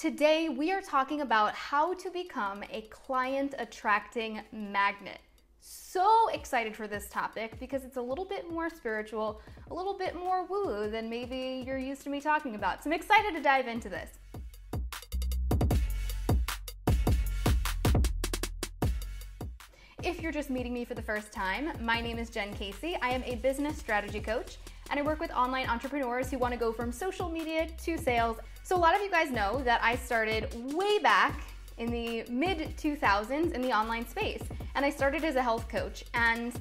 Today, we are talking about how to become a client attracting magnet. So excited for this topic because it's a little bit more spiritual, a little bit more woo-woo than maybe you're used to me talking about. So I'm excited to dive into this. If you're just meeting me for the first time, my name is Jen Casey. I am a business strategy coach, and I work with online entrepreneurs who want to go from social media to sales. So a lot of you guys know that I started way back in the mid-2000s in the online space, and I started as a health coach. And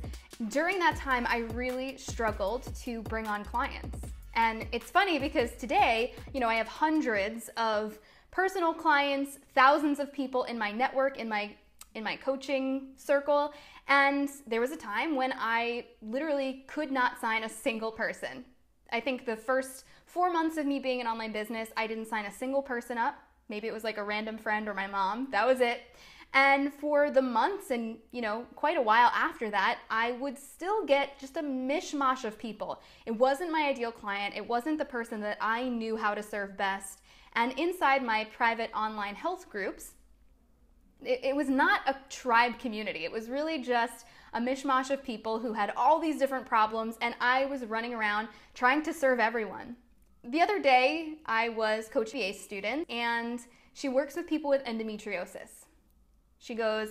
during that time, I really struggled to bring on clients. And it's funny because today, I have hundreds of personal clients, thousands of people in my network, in my coaching circle, and there was a time when I literally could not sign a single person. I think the first 4 months of me being in online business, I didn't sign a single person up. Maybe it was like a random friend or my mom. That was it. And for the months and, quite a while after that, I would still get just a mishmash of people. It wasn't my ideal client. It wasn't the person that I knew how to serve best. And inside my private online health groups, it was not a tribe community. It was really just a mishmash of people who had all these different problems, and I was running around trying to serve everyone. The other day, I was coaching a student, and she works with people with endometriosis. She goes,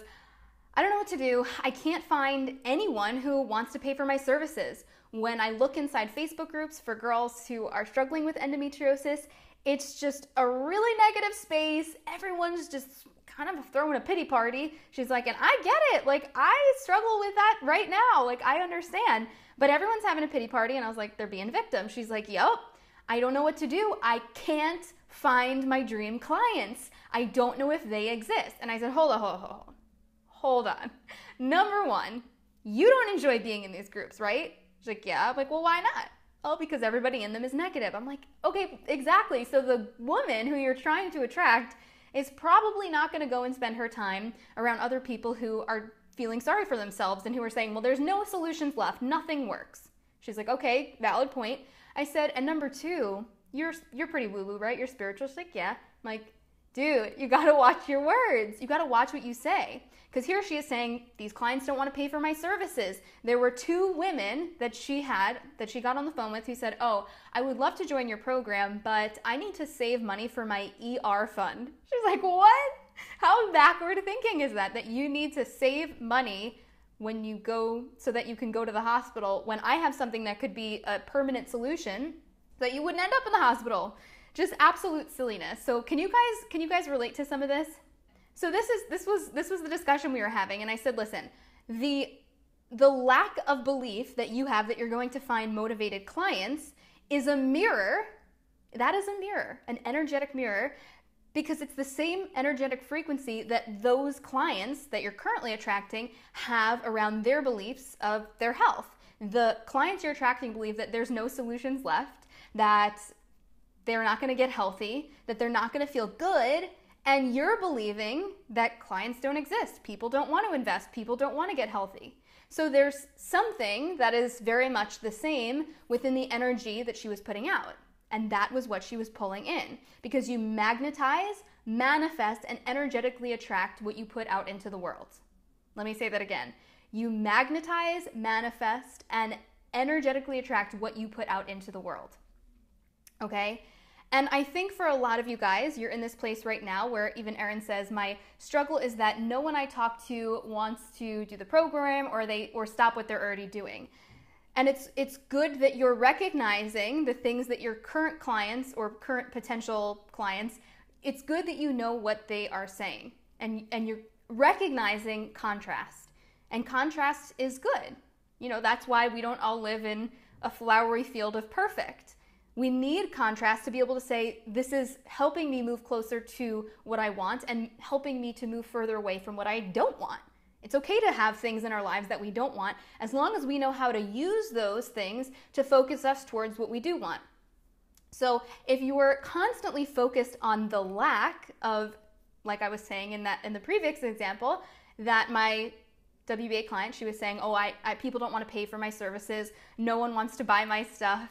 I don't know what to do. I can't find anyone who wants to pay for my services. When I look inside Facebook groups for girls who are struggling with endometriosis, it's just a really negative space. Everyone's just kind of throwing a pity party. She's like, and I get it. Like, I struggle with that right now. Like, I understand. But everyone's having a pity party. And I was like, they're being victims. She's like, yep, I don't know what to do. I can't find my dream clients. I don't know if they exist. And I said, hold on. Number one, you don't enjoy being in these groups, right? She's like, yeah. I'm like, well, why not? Oh, because everybody in them is negative. I'm like, okay, exactly. So the woman who you're trying to attract is probably not going to go and spend her time around other people who are feeling sorry for themselves and who are saying, well, there's no solutions left. Nothing works. She's like, okay, valid point. I said, and number two, you're pretty woo-woo, right? You're spiritual. She's like, yeah. I'm like, dude, you got to watch your words. You got to watch what you say. Because here she is saying, these clients don't want to pay for my services. There were 2 women that she got on the phone with who said, oh, I would love to join your program, but I need to save money for my ER fund. She's like, what? How backward thinking is that you need to save money when you go so that you can go to the hospital when I have something that could be a permanent solution so that you wouldn't end up in the hospital? Just absolute silliness. So can you guys relate to some of this? So this was the discussion we were having, and I said, listen, the lack of belief that you have that you're going to find motivated clients is a mirror. That is a mirror, an energetic mirror, because it's the same energetic frequency that those clients that you're currently attracting have around their beliefs of their health. The clients you're attracting believe that there's no solutions left, that they're not going to get healthy, that they're not going to feel good. And you're believing that clients don't exist. People don't want to invest. People don't want to get healthy. So there's something that is very much the same within the energy that she was putting out. And that was what she was pulling in. Because you magnetize, manifest, and energetically attract what you put out into the world. Let me say that again. You magnetize, manifest, and energetically attract what you put out into the world. Okay? And I think for a lot of you guys, you're in this place right now where even Erin says, my struggle is that no one I talk to wants to do the program or stop what they're already doing. And it's good that you're recognizing the things that your current clients or current potential clients, it's good that you know what they are saying. And you're recognizing contrast. And contrast is good. That's why we don't all live in a flowery field of perfect. We need contrast to be able to say, this is helping me move closer to what I want and helping me to move further away from what I don't want. It's okay to have things in our lives that we don't want, as long as we know how to use those things to focus us towards what we do want. So if you are constantly focused on the lack of, like I was saying in the previous example, that my WBA client, she was saying, oh, people don't want to pay for my services. No one wants to buy my stuff.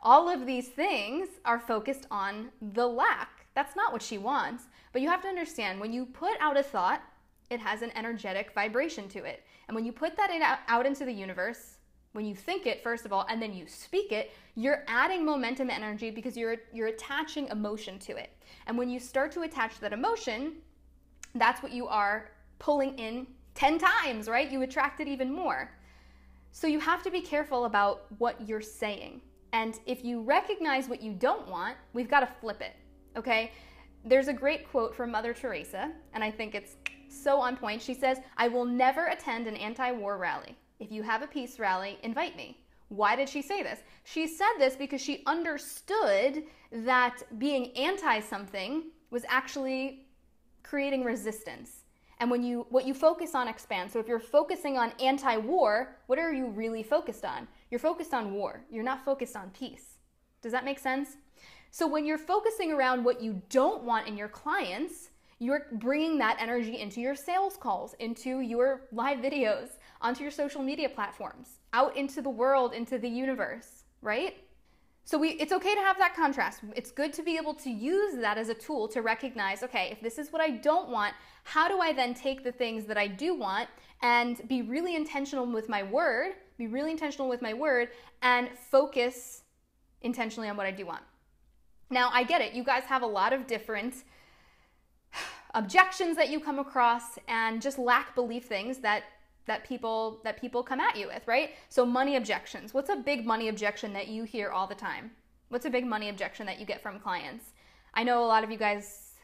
All of these things are focused on the lack. That's not what she wants. But you have to understand, when you put out a thought, it has an energetic vibration to it. And when you put that out into the universe, when you think it, first of all, and then you speak it, you're adding momentum energy because you're attaching emotion to it. And when you start to attach that emotion, that's what you are pulling in 10 times, right? You attract it even more. So you have to be careful about what you're saying. And if you recognize what you don't want, we've got to flip it, okay? There's a great quote from Mother Teresa, and I think it's so on point. She says, "I will never attend an anti-war rally. If you have a peace rally, invite me." Why did she say this? She said this because she understood that being anti-something was actually creating resistance. And what you focus on expands. So if you're focusing on anti-war, what are you really focused on? You're focused on war. You're not focused on peace. Does that make sense? So when you're focusing around what you don't want in your clients, you're bringing that energy into your sales calls, into your live videos, onto your social media platforms, out into the world, into the universe, right? So it's okay to have that contrast. It's good to be able to use that as a tool to recognize, okay, if this is what I don't want, how do I then take the things that I do want and be really intentional with my word, and focus intentionally on what I do want. Now, I get it. You guys have a lot of different objections that you come across and just lack belief things that people come at you with, right? So money objections. What's a big money objection that you hear all the time? What's a big money objection that you get from clients? I know a lot of you guys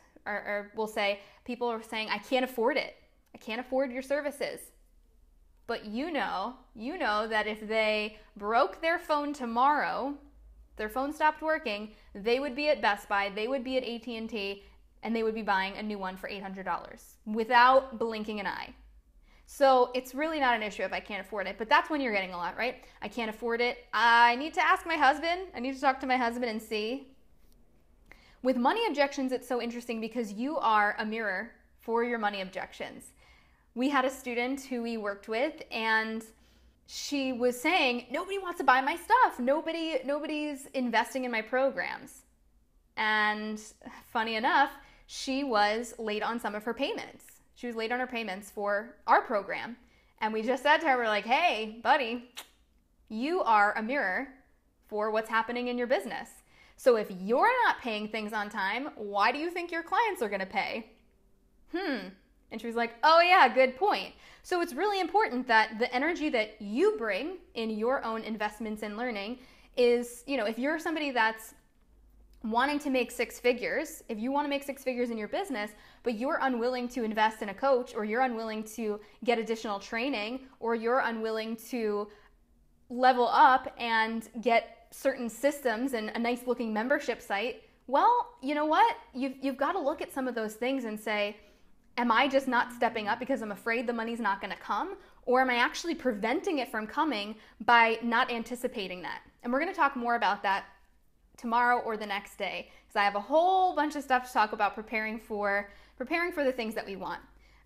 will say, people are saying, I can't afford it. I can't afford your services. But you know that if they broke their phone tomorrow, their phone stopped working, they would be at Best Buy, they would be at AT&T, and they would be buying a new one for $800 without blinking an eye. So it's really not an issue if I can't afford it, but that's when you're getting a lot, right? I can't afford it. I need to ask my husband. I need to talk to my husband and see. With money objections, it's so interesting because you are a mirror for your money objections. We had a student who we worked with, and she was saying, nobody wants to buy my stuff. Nobody's investing in my programs. And funny enough, she was late on some of her payments. She was late on her payments for our program. And we just said to her, we're like, hey, buddy, you are a mirror for what's happening in your business. So if you're not paying things on time, why do you think your clients are going to pay? And she was like, oh yeah, good point. So it's really important that the energy that you bring in your own investments in learning is, if you're somebody that's wanting to make six figures, if you want to make six figures in your business, but you're unwilling to invest in a coach, or you're unwilling to get additional training, or you're unwilling to level up and get certain systems and a nice looking membership site, well, you know what? You've got to look at some of those things and say, am I just not stepping up because I'm afraid the money's not going to come? Or am I actually preventing it from coming by not anticipating that? And we're going to talk more about that tomorrow or the next day, because I have a whole bunch of stuff to talk about preparing for the things that we want.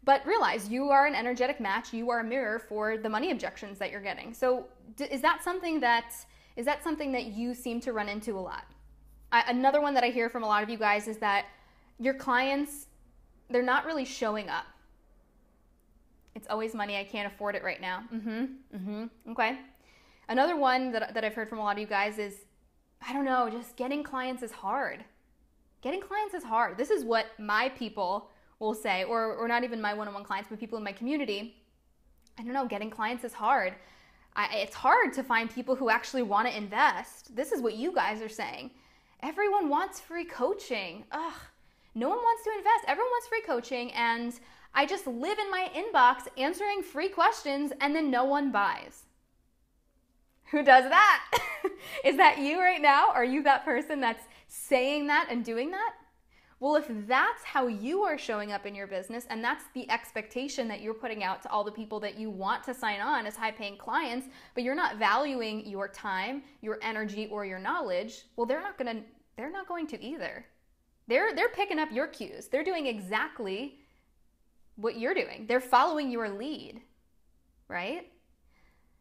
But realize you are an energetic match. You are a mirror for the money objections that you're getting. So is that something that you seem to run into a lot? Another one that I hear from a lot of you guys is that your clients, they're not really showing up. It's always money. I can't afford it right now. Okay. Another one that I've heard from a lot of you guys is, I don't know, just getting clients is hard. Getting clients is hard. This is what my people will say, or not even my one-on-one clients, but people in my community. I don't know, getting clients is hard. It's hard to find people who actually want to invest. This is what you guys are saying. Everyone wants free coaching. Ugh, no one wants to invest. Everyone wants free coaching, and I just live in my inbox answering free questions, and then no one buys. Who does that? Is that you right now? Are you that person that's saying that and doing that? Well, if that's how you are showing up in your business, and that's the expectation that you're putting out to all the people that you want to sign on as high-paying clients, but you're not valuing your time, your energy, or your knowledge, well, they're not going to either. They're picking up your cues. They're doing exactly what you're doing. They're following your lead, right?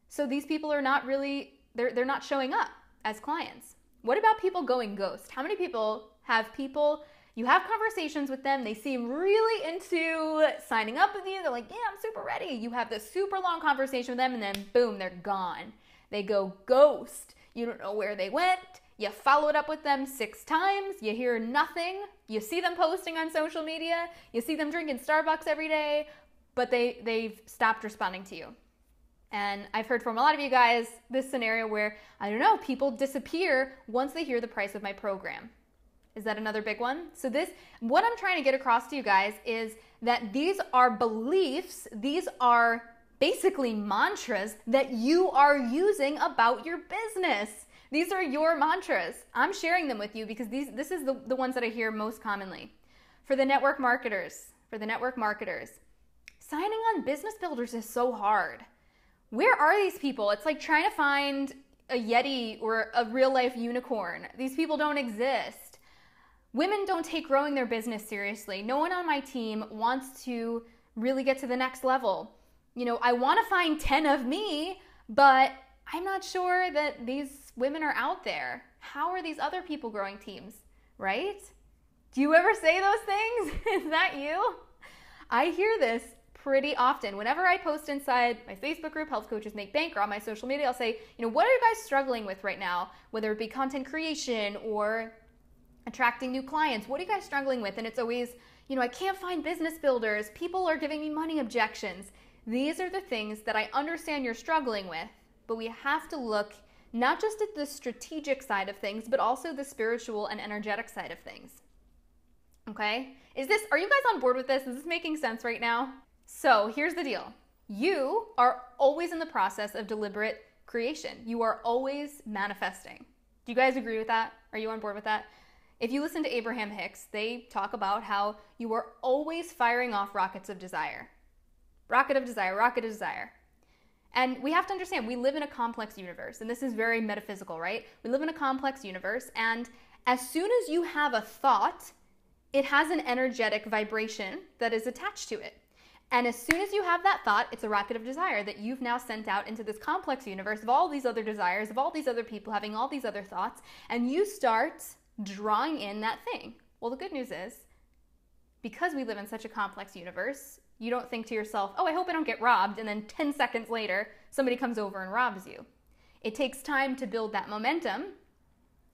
So these people are not really, they're not showing up as clients. What about people going ghost? How many people have people You have conversations with them. They seem really into signing up with you. They're like, yeah, I'm super ready. You have this super long conversation with them and then boom, they're gone. They go ghost. You don't know where they went. You follow it up with them 6 times. You hear nothing. You see them posting on social media. You see them drinking Starbucks every day, but they've stopped responding to you. And I've heard from a lot of you guys this scenario where, I don't know, people disappear once they hear the price of my program. Is that another big one? So what I'm trying to get across to you guys is that these are beliefs, these are basically mantras that you are using about your business. These are your mantras. I'm sharing them with you because this is the ones that I hear most commonly. For the network marketers, signing on business builders is so hard. Where are these people? It's like trying to find a Yeti or a real life unicorn. These people don't exist. Women don't take growing their business seriously. No one on my team wants to really get to the next level. You know, I want to find 10 of me, but I'm not sure that these women are out there. How are these other people growing teams, right? Do you ever say those things? Is that you? I hear this pretty often. Whenever I post inside my Facebook group, Health Coaches Make Bank, or on my social media, I'll say, what are you guys struggling with right now? Whether it be content creation or attracting new clients, what are you guys struggling with? And it's always, I can't find business builders. People are giving me money objections. These are the things that I understand you're struggling with, but we have to look not just at the strategic side of things, but also the spiritual and energetic side of things. Okay? Are you guys on board with this? Is this making sense right now? So here's the deal. You are always in the process of deliberate creation. You are always manifesting. Do you guys agree with that? Are you on board with that? If you listen to Abraham Hicks, they talk about how you are always firing off rockets of desire. Rocket of desire, rocket of desire. And we have to understand, we live in a complex universe, and this is very metaphysical, right? We live in a complex universe, and as soon as you have a thought, it has an energetic vibration that is attached to it. And as soon as you have that thought, it's a rocket of desire that you've now sent out into this complex universe of all these other desires, of all these other people having all these other thoughts, and you start drawing in that thing. Well, the good news is, because we live in such a complex universe, you don't think to yourself, oh, I hope I don't get robbed, and then 10 seconds later, somebody comes over and robs you. It takes time to build that momentum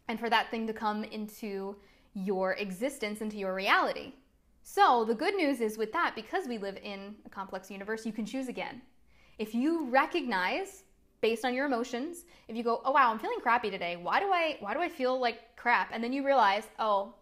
and for that thing to come into your existence, into your reality. So the good news is with that, because we live in a complex universe, you can choose again. If you recognize, based on your emotions, if you go, oh wow, I'm feeling crappy today. Why do I feel like crap? And then you realize, oh,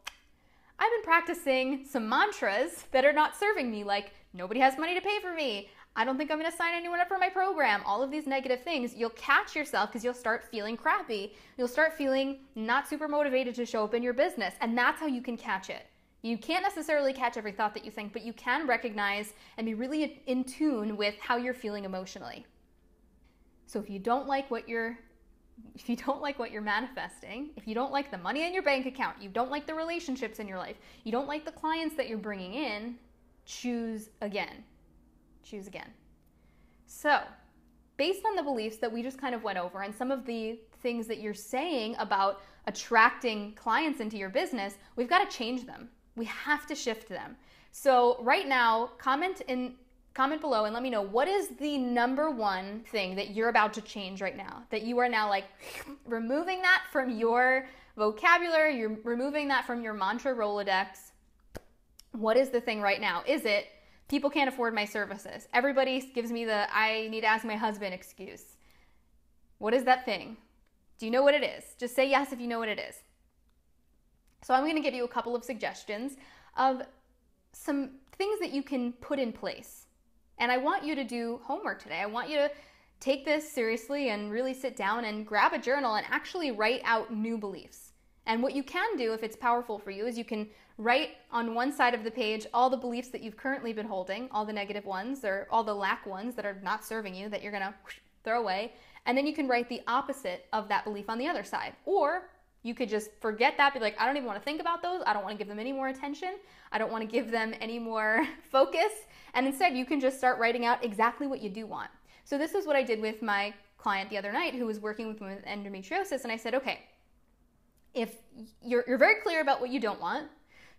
I've been practicing some mantras that are not serving me, like nobody has money to pay for me. I don't think I'm going to sign anyone up for my program. All of these negative things, you'll catch yourself because you'll start feeling crappy. You'll start feeling not super motivated to show up in your business. And that's how you can catch it. You can't necessarily catch every thought that you think, but you can recognize and be really in tune with how you're feeling emotionally. So if you don't like what you're manifesting, if you don't like the money in your bank account, you don't like the relationships in your life, you don't like the clients that you're bringing in, choose again. Choose again. So, based on the beliefs that we just kind of went over and some of the things that you're saying about attracting clients into your business, we've got to change them. We have to shift them. So right now, comment below and let me know, what is the number one thing that you're about to change right now? That you are now like removing that from your vocabulary, you're removing that from your mantra Rolodex. What is the thing right now? Is it, people can't afford my services? Everybody gives me the, I need to ask my husband excuse. What is that thing? Do you know what it is? Just say yes if you know what it is. So I'm going to give you a couple of suggestions of some things that you can put in place. And I want you to do homework today. I want you to take this seriously and really sit down and grab a journal and actually write out new beliefs. And what you can do, if it's powerful for you, is you can write on one side of the page all the beliefs that you've currently been holding, all the negative ones or all the lack ones that are not serving you that you're going to throw away. And then you can write the opposite of that belief on the other side. Or you could just forget that, be like, I don't even want to think about those. I don't want to give them any more attention. I don't want to give them any more focus. And instead, you can just start writing out exactly what you do want. So this is what I did with my client the other night who was working with women with endometriosis. And I said, okay, if you're very clear about what you don't want,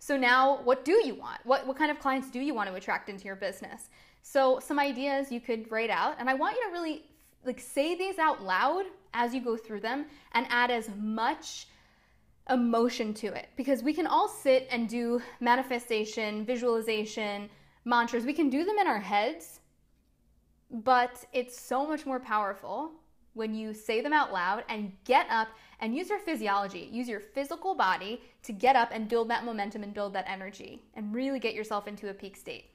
So now what do you want? What kind of clients do you want to attract into your business? So some ideas you could write out, and I want you to really say these out loud as you go through them and add as much emotion to it, because we can all sit and do manifestation, visualization, mantras. We can do them in our heads, but it's so much more powerful when you say them out loud and get up and use your physiology, use your physical body to get up and build that momentum and build that energy and really get yourself into a peak state.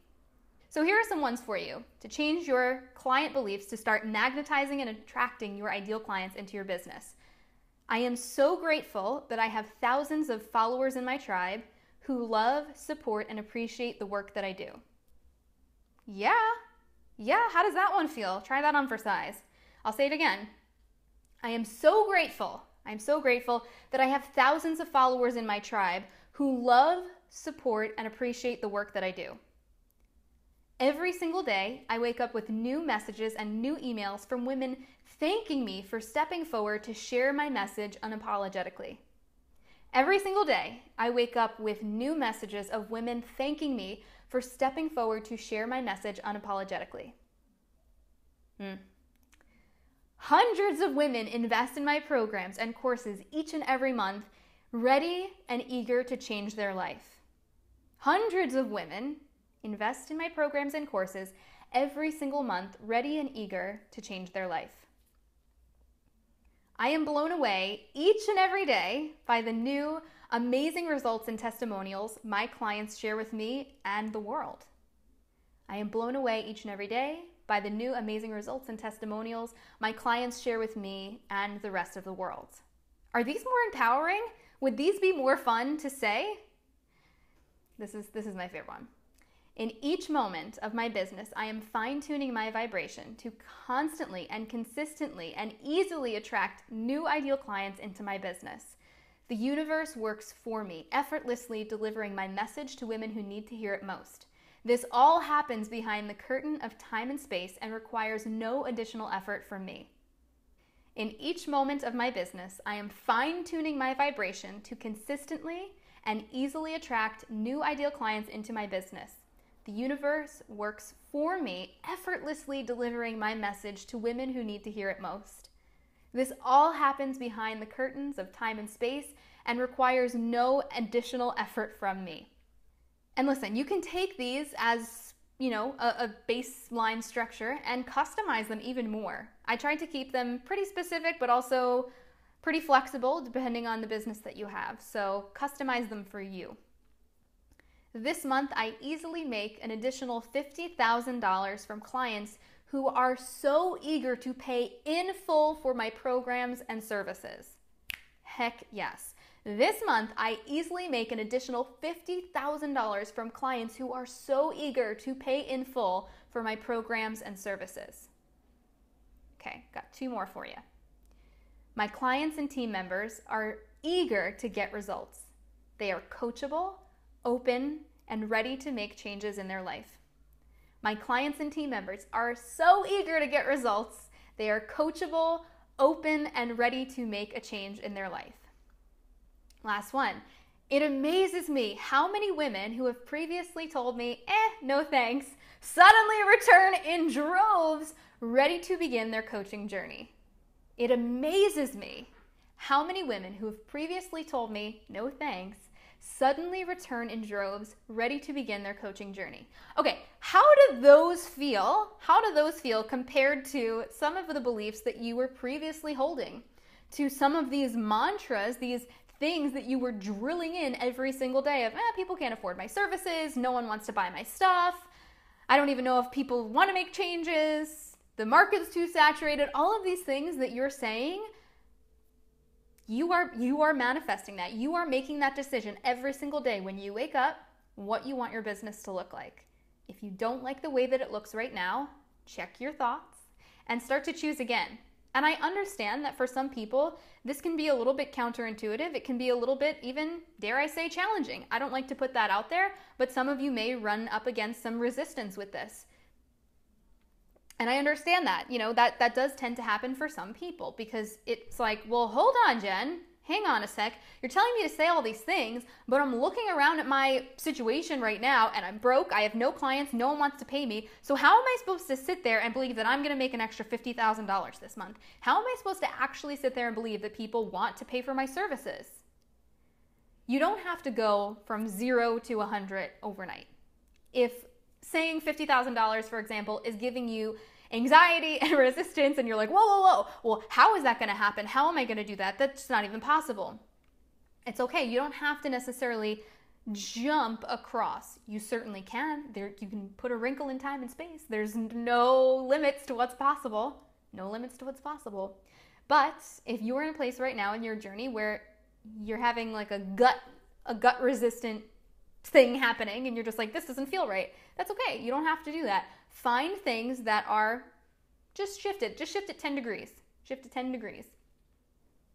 So here are some ones for you to change your client beliefs to start magnetizing and attracting your ideal clients into your business. I am so grateful that I have thousands of followers in my tribe who love, support, and appreciate the work that I do. Yeah, how does that one feel? Try that on for size. I'll say it again. I am so grateful that I have thousands of followers in my tribe who love, support, and appreciate the work that I do. Every single day, I wake up with new messages and new emails from women thanking me for stepping forward to share my message unapologetically. Every single day, I wake up with new messages of women thanking me for stepping forward to share my message unapologetically. Hundreds of women invest in my programs and courses each and every month, ready and eager to change their life. Hundreds of women invest in my programs and courses every single month, ready and eager to change their life. I am blown away each and every day by the new amazing results and testimonials my clients share with me and the world. I am blown away each and every day by the new amazing results and testimonials my clients share with me and the rest of the world. Are these more empowering? Would these be more fun to say? This is my favorite one. In each moment of my business, I am fine-tuning my vibration to constantly and consistently and easily attract new ideal clients into my business. The universe works for me, effortlessly delivering my message to women who need to hear it most. This all happens behind the curtain of time and space and requires no additional effort from me. In each moment of my business, I am fine-tuning my vibration to consistently and easily attract new ideal clients into my business. The universe works for me, effortlessly delivering my message to women who need to hear it most. This all happens behind the curtains of time and space and requires no additional effort from me. And listen, you can take these as, a baseline structure and customize them even more. I tried to keep them pretty specific, but also pretty flexible depending on the business that you have. So customize them for you. This month, I easily make an additional $50,000 from clients who are so eager to pay in full for my programs and services. Heck yes. This month, I easily make an additional $50,000 from clients who are so eager to pay in full for my programs and services. Okay, got two more for you. My clients and team members are eager to get results. They are coachable, open, and ready to make changes in their life. My clients and team members are so eager to get results. They are coachable, open, and ready to make a change in their life. Last one. It amazes me how many women who have previously told me, no thanks, suddenly return in droves, ready to begin their coaching journey. It amazes me how many women who have previously told me, no thanks, suddenly return in droves, ready to begin their coaching journey. Okay, how do those feel? How do those feel compared to some of the beliefs that you were previously holding? To some of these mantras, these things that you were drilling in every single day of, people can't afford my services, no one wants to buy my stuff, I don't even know if people want to make changes, the market's too saturated, all of these things that you're saying, you are manifesting that. You are making that decision every single day when you wake up, what you want your business to look like. If you don't like the way that it looks right now, check your thoughts and start to choose again. And I understand that for some people, this can be a little bit counterintuitive. It can be a little bit even, dare I say, challenging. I don't like to put that out there, but some of you may run up against some resistance with this. And I understand that, that does tend to happen for some people because it's like, well, hold on, Jen. hang on a sec, you're telling me to say all these things, but I'm looking around at my situation right now and I'm broke, I have no clients, no one wants to pay me, so how am I supposed to sit there and believe that I'm gonna make an extra $50,000 this month? How am I supposed to actually sit there and believe that people want to pay for my services? You don't have to go from 0 to 100 overnight. If saying $50,000, for example, is giving you anxiety and resistance, and you're like, whoa, well, how is that gonna happen? How am I gonna do that? That's not even possible. It's okay, you don't have to necessarily jump across. You certainly can. You can put a wrinkle in time and space. There's no limits to what's possible. No limits to what's possible. But if you're in a place right now in your journey where you're having like a gut resistant thing happening and you're just like, this doesn't feel right, that's okay. You don't have to do that. Find things that are just shift it 10 degrees. Shift it 10 degrees.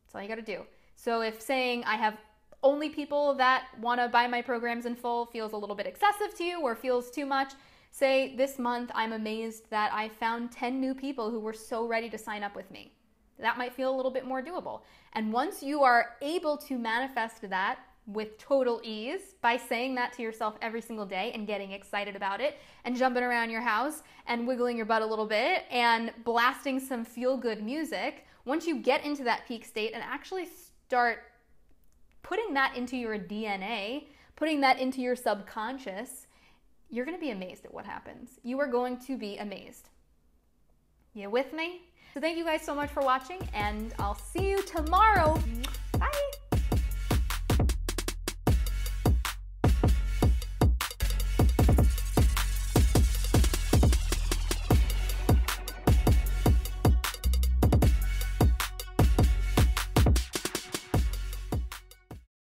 That's all you got to do. So if saying I have only people that want to buy my programs in full feels a little bit excessive to you or feels too much, say this month I'm amazed that I found 10 new people who were so ready to sign up with me. That might feel a little bit more doable. And once you are able to manifest that with total ease by saying that to yourself every single day and getting excited about it and jumping around your house and wiggling your butt a little bit and blasting some feel-good music, once you get into that peak state and actually start putting that into your DNA, putting that into your subconscious, you're going to be amazed at what happens. You are going to be amazed. You with me? So thank you guys so much for watching, and I'll see you tomorrow. Bye.